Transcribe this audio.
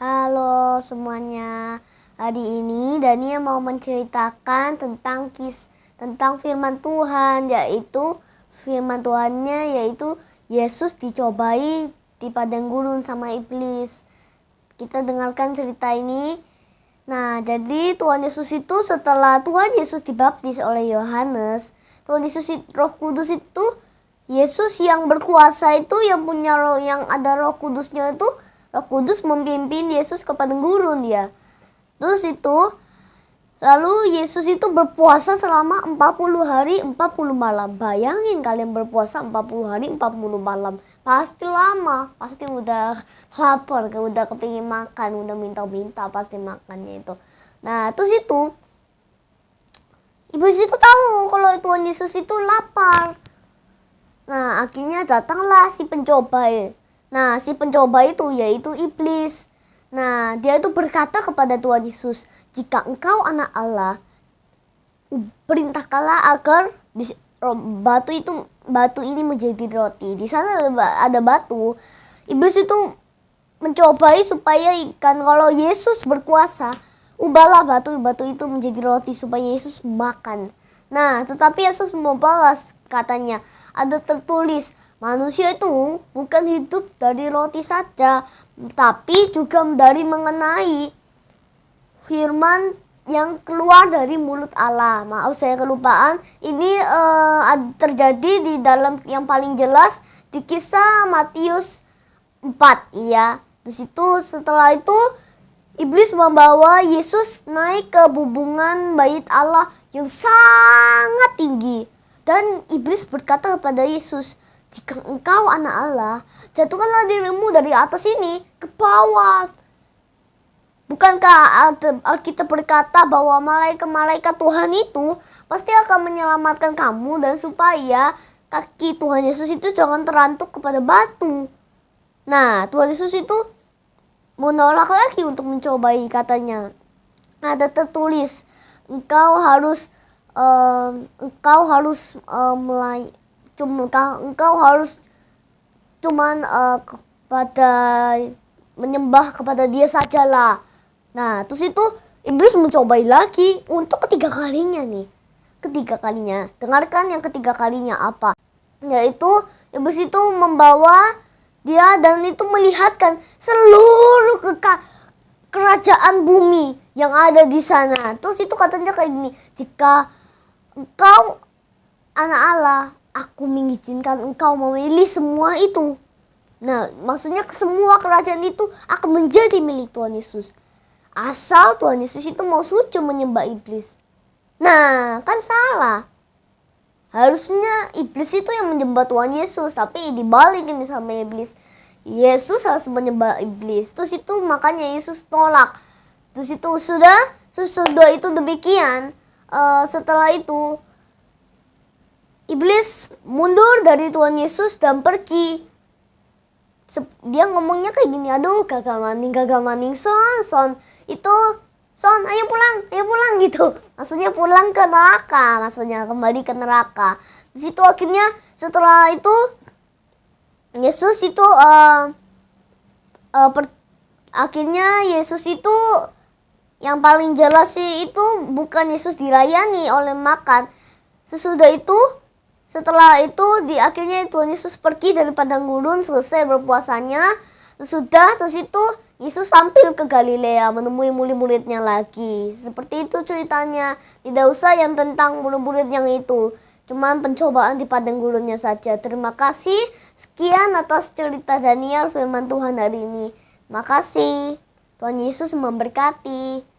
Halo semuanya. Hari ini Dania mau menceritakan tentang firman Tuhan, yaitu firman Tuhannya yaitu Yesus dicobai di padang gurun sama iblis. Kita dengarkan cerita ini. Nah, jadi Tuhan Yesus itu setelah Tuhan Yesus dibaptis oleh Yohanes, Tuhan Yesus Roh Kudus itu Yesus yang berkuasa itu, yang punya roh, yang ada Roh Kudusnya itu, Roh Kudus memimpin Yesus ke padang gurun dia. Terus itu lalu Yesus itu berpuasa selama 40 hari 40 malam. Bayangin kalian berpuasa 40 hari 40 malam. Pasti lama, pasti udah lapar, udah kepingin makan, udah minta-minta pasti makannya itu. Nah, terus itu iblis itu tahu kalau Tuhan Yesus itu lapar. Nah, akhirnya datanglah si pencoba. Nah, si pencoba itu yaitu iblis. Nah, dia itu berkata kepada Tuhan Yesus, "Jika engkau anak Allah, perintahkanlah agar batu ini menjadi roti." Di sana ada batu. Iblis itu mencobai supaya ikan, kalau Yesus berkuasa, ubahlah batu itu menjadi roti supaya Yesus makan. Nah, tetapi Yesus membalas, katanya, ada tertulis, manusia itu bukan hidup dari roti saja, tapi juga dari mengenai firman yang keluar dari mulut Allah. Maaf saya kelupaan. Ini terjadi di dalam yang paling jelas di kisah Matius 4 ya. Terus itu setelah itu iblis membawa Yesus naik ke bubungan bait Allah yang sangat tinggi. Dan iblis berkata kepada Yesus, "Jika engkau anak Allah, jatuhkanlah dirimu dari atas ini ke bawah." Bukankah Alkitab berkata bahwa malaikat Tuhan itu pasti akan menyelamatkan kamu, dan supaya kaki Tuhan Yesus itu jangan terantuk kepada batu. Nah, Tuhan Yesus itu menolak lagi untuk mencobai, katanya. Ada tertulis, engkau harus kepada menyembah kepada dia sajalah. Nah, terus itu iblis mencobai lagi untuk ketiga kalinya nih. Ketiga kalinya. Dengarkan yang ketiga kalinya apa? Yaitu iblis itu membawa dia dan itu melihatkan seluruh kerajaan bumi yang ada di sana. Terus itu katanya kayak gini, "Jika engkau anak Allah, aku mengizinkan engkau memilih semua itu." Nah, maksudnya semua kerajaan itu akan menjadi milik Tuhan Yesus. Asal Tuhan Yesus itu mau sujud menyembah iblis. Nah, kan salah. Harusnya iblis itu yang menyembah Tuhan Yesus, tapi dibalikin sama iblis. Yesus harus menyembah iblis. Terus itu makanya Yesus tolak. Terus itu sudah itu demikian. Setelah itu iblis mundur dari Tuhan Yesus dan pergi. Dia ngomongnya kayak gini, "Aduh, gagal maning son. Itu son, ayo pulang gitu." Maksudnya pulang ke neraka, maksudnya kembali ke neraka. Terus itu akhirnya setelah itu Yesus itu akhirnya Yesus itu yang paling jelas sih itu bukan Yesus dilayani oleh makan. Setelah itu akhirnya Tuhan Yesus pergi dari padang gurun, selesai berpuasanya. Terus itu Yesus tampil ke Galilea menemui murid-muridnya lagi. Seperti itu ceritanya. Tidak usah yang tentang murid-murid yang itu. Cuman pencobaan di padang gurunnya saja. Terima kasih. Sekian atas cerita Daniel firman Tuhan hari ini. Makasih. Tuhan Yesus memberkati.